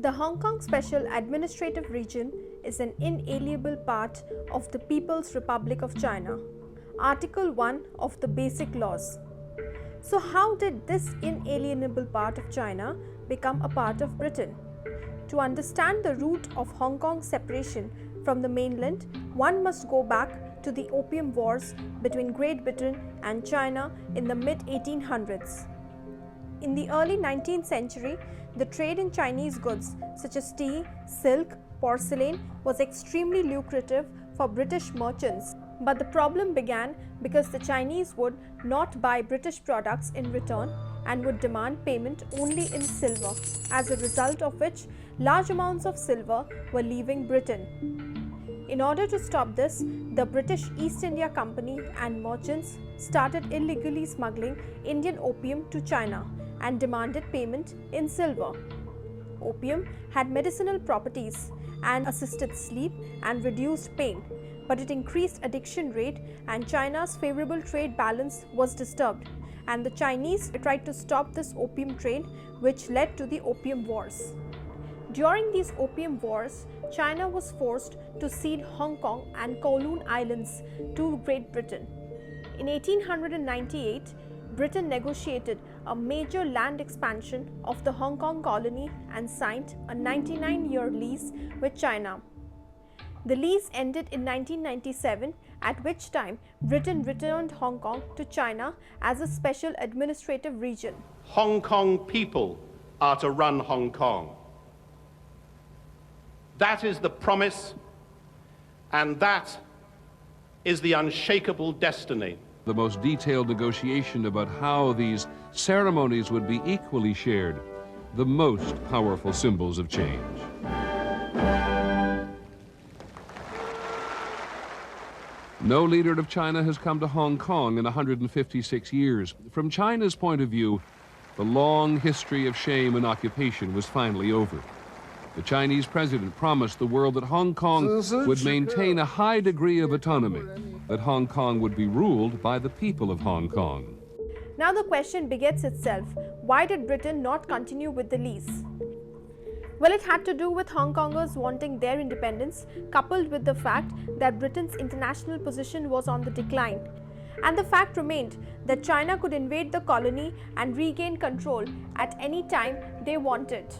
The Hong Kong Special Administrative Region is an inalienable part of the People's Republic of China, Article 1 of the Basic Laws. So how did this inalienable part of China become a part of Britain? To understand the root of Hong Kong's separation from the mainland, one must go back to the Opium Wars between Great Britain and China in the mid-1800s. In the early 19th century, the trade in Chinese goods such as tea, silk, porcelain was extremely lucrative for British merchants. But the problem began because the Chinese would not buy British products in return and would demand payment only in silver, as a result of which large amounts of silver were leaving Britain. In order to stop this, the British East India Company and merchants started illegally smuggling Indian opium to China and demanded payment in silver. Opium had medicinal properties and assisted sleep and reduced pain, but it increased addiction rate and China's favorable trade balance was disturbed, and the Chinese tried to stop this opium trade, which led to the Opium Wars. During these Opium Wars, China was forced to cede Hong Kong and Kowloon Islands to Great Britain. In 1898, Britain negotiated a major land expansion of the Hong Kong colony and signed a 99-year lease with China. The lease ended in 1997, at which time Britain returned Hong Kong to China as a special administrative region. Hong Kong people are to run Hong Kong. That is the promise, and that is the unshakable destiny. The most detailed negotiation about how these ceremonies would be equally shared, the most powerful symbols of change. No leader of China has come to Hong Kong in 156 years. From China's point of view, the long history of shame and occupation was finally over. The Chinese president promised the world that Hong Kong would maintain a high degree of autonomy, that Hong Kong would be ruled by the people of Hong Kong. Now the question begets itself, why did Britain not continue with the lease? Well, it had to do with Hong Kongers wanting their independence, coupled with the fact that Britain's international position was on the decline. And the fact remained that China could invade the colony and regain control at any time they wanted.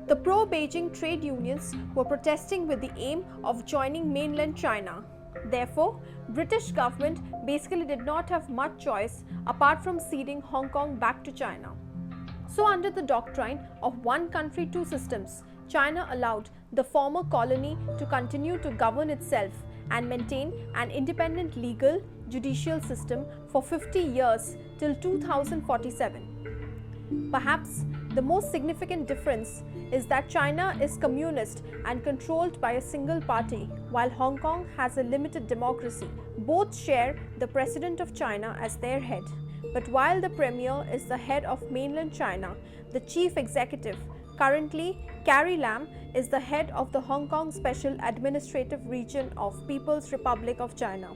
The pro-Beijing trade unions were protesting with the aim of joining mainland China. Therefore, British government basically did not have much choice apart from ceding Hong Kong back to China. So under the doctrine of one country, two systems, China allowed the former colony to continue to govern itself and maintain an independent legal, judicial system for 50 years till 2047. Perhaps the most significant difference is that China is communist and controlled by a single party, while Hong Kong has a limited democracy. Both share the President of China as their head. But while the Premier is the head of mainland China, the Chief Executive, currently Carrie Lam, is the head of the Hong Kong Special Administrative Region of People's Republic of China.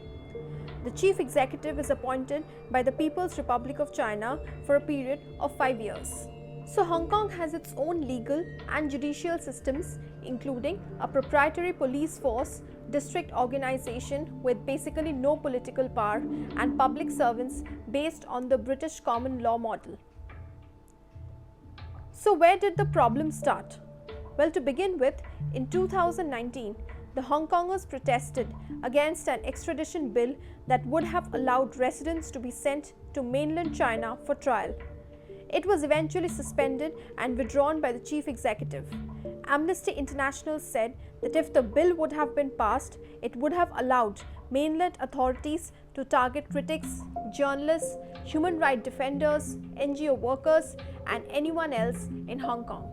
The Chief Executive is appointed by the People's Republic of China for a period of 5 years. So Hong Kong has its own legal and judicial systems, including a proprietary police force, district organization with basically no political power, and public servants based on the British common law model. So where did the problem start? Well, to begin with, in 2019, the Hong Kongers protested against an extradition bill that would have allowed residents to be sent to mainland China for trial. It was eventually suspended and withdrawn by the Chief Executive. Amnesty International said that if the bill would have been passed, it would have allowed mainland authorities to target critics, journalists, human rights defenders, NGO workers, and anyone else in Hong Kong.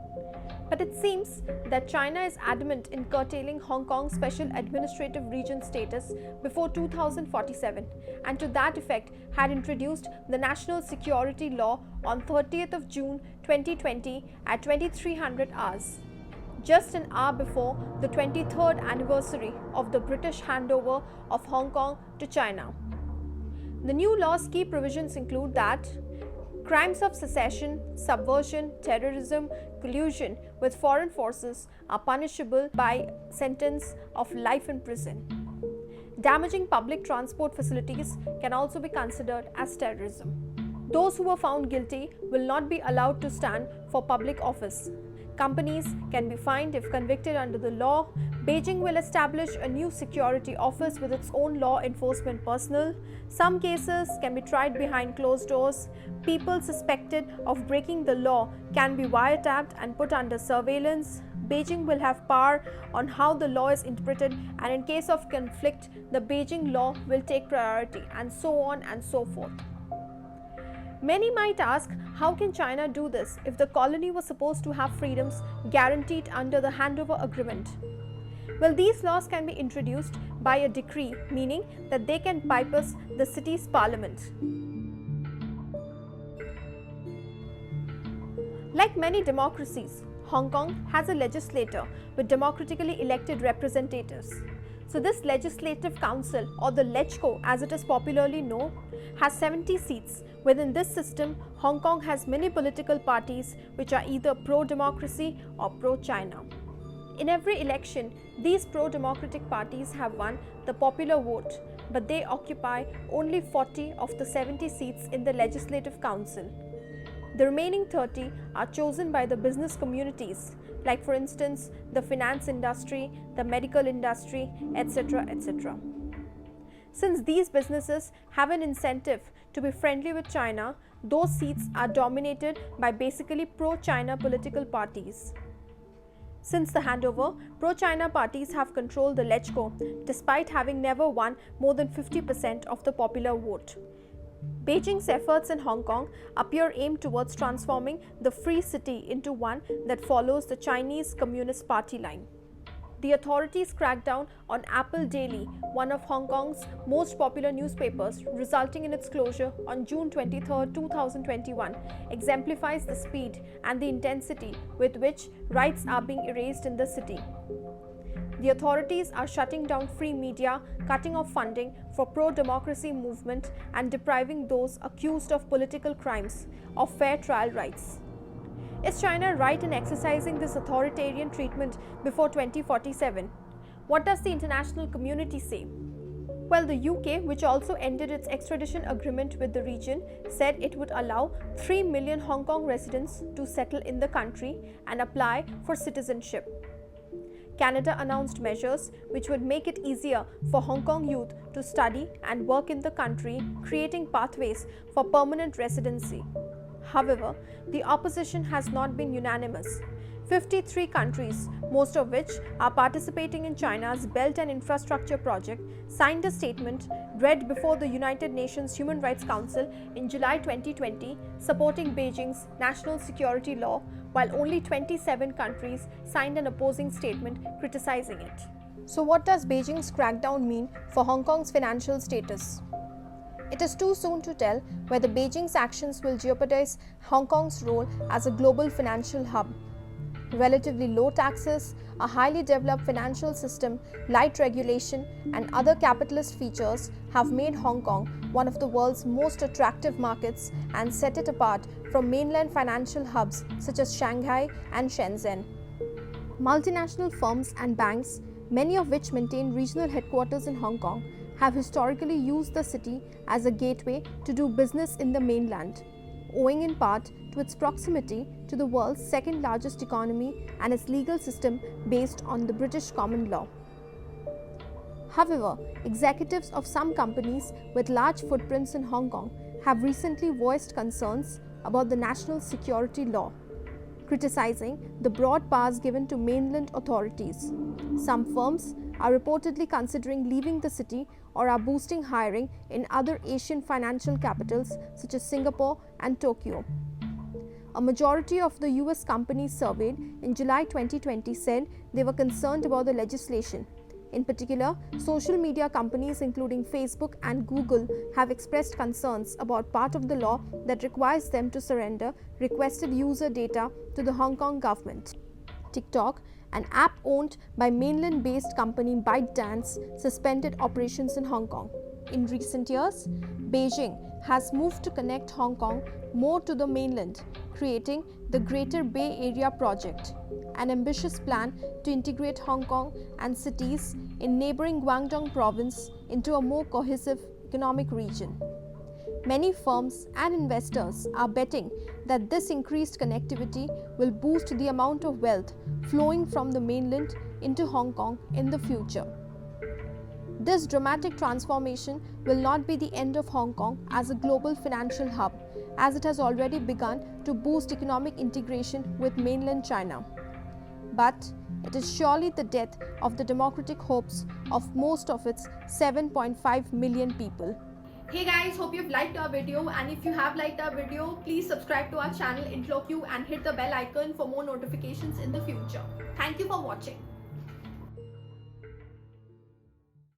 But it seems that China is adamant in curtailing Hong Kong's Special Administrative Region status before 2047, and to that effect had introduced the National Security Law on 30th of June 2020 at 2300 hours, just an hour before the 23rd anniversary of the British handover of Hong Kong to China. The new law's key provisions include that Crimes of secession, subversion, terrorism, collusion with foreign forces are punishable by sentence of life in prison. Damaging public transport facilities can also be considered as terrorism. Those who are found guilty will not be allowed to stand for public office. Companies can be fined if convicted under the law. Beijing will establish a new security office with its own law enforcement personnel. Some cases can be tried behind closed doors. People suspected of breaking the law can be wiretapped and put under surveillance. Beijing will have power on how the law is interpreted, and in case of conflict, the Beijing law will take priority, and so on and so forth. Many might ask, how can China do this if the colony was supposed to have freedoms guaranteed under the handover agreement? Well, these laws can be introduced by a decree, meaning that they can bypass the city's parliament. Like many democracies, Hong Kong has a legislature with democratically elected representatives. So this legislative council, or the LegCo as it is popularly known, has 70 seats. Within this system, Hong Kong has many political parties which are either pro-democracy or pro-China. In every election, these pro-democratic parties have won the popular vote, but they occupy only 40 of the 70 seats in the Legislative Council. The remaining 30 are chosen by the business communities, like for instance, the finance industry, the medical industry, etc., etc. Since these businesses have an incentive to be friendly with China, those seats are dominated by basically pro-China political parties. Since the handover, pro-China parties have controlled the LegCo despite having never won more than 50% of the popular vote. Beijing's efforts in Hong Kong appear aimed towards transforming the free city into one that follows the Chinese Communist Party line. The authorities cracked down on Apple Daily, one of Hong Kong's most popular newspapers, resulting in its closure on June 23, 2021, exemplifies the speed and the intensity with which rights are being erased in the city. The authorities are shutting down free media, cutting off funding for pro-democracy movement, and depriving those accused of political crimes of fair trial rights. Is China right in exercising this authoritarian treatment before 2047? What does the international community say? Well, the UK, which also ended its extradition agreement with the region, said it would allow 3 million Hong Kong residents to settle in the country and apply for citizenship. Canada announced measures which would make it easier for Hong Kong youth to study and work in the country, creating pathways for permanent residency. However, the opposition has not been unanimous. 53 countries, most of which are participating in China's Belt and Infrastructure Project, signed a statement read before the United Nations Human Rights Council in July 2020, supporting Beijing's national security law, while only 27 countries signed an opposing statement criticizing it. So what does Beijing's crackdown mean for Hong Kong's financial status? It is too soon to tell whether Beijing's actions will jeopardize Hong Kong's role as a global financial hub. Relatively low taxes, a highly developed financial system, light regulation, and other capitalist features have made Hong Kong one of the world's most attractive markets and set it apart from mainland financial hubs such as Shanghai and Shenzhen. Multinational firms and banks, many of which maintain regional headquarters in Hong Kong, have historically used the city as a gateway to do business in the mainland, owing in part to its proximity to the world's second largest economy and its legal system based on the British common law. However, executives of some companies with large footprints in Hong Kong have recently voiced concerns about the national security law, criticizing the broad powers given to mainland authorities. Some firms are reportedly considering leaving the city or are boosting hiring in other Asian financial capitals such as Singapore and Tokyo. A majority of the US companies surveyed in July 2020 said they were concerned about the legislation. In particular, social media companies including Facebook and Google have expressed concerns about part of the law that requires them to surrender requested user data to the Hong Kong government. TikTok, an app owned by mainland-based company ByteDance, suspended operations in Hong Kong. In recent years, Beijing has moved to connect Hong Kong more to the mainland, creating the Greater Bay Area project, an ambitious plan to integrate Hong Kong and cities in neighboring Guangdong province into a more cohesive economic region. Many firms and investors are betting that this increased connectivity will boost the amount of wealth flowing from the mainland into Hong Kong in the future. This dramatic transformation will not be the end of Hong Kong as a global financial hub, as it has already begun to boost economic integration with mainland China. But it is surely the death of the democratic hopes of most of its 7.5 million people. Hey guys, hope you've liked our video, and if you have liked our video, please subscribe to our channel Intl-o-Q and hit the bell icon for more notifications in the future. Thank you for watching.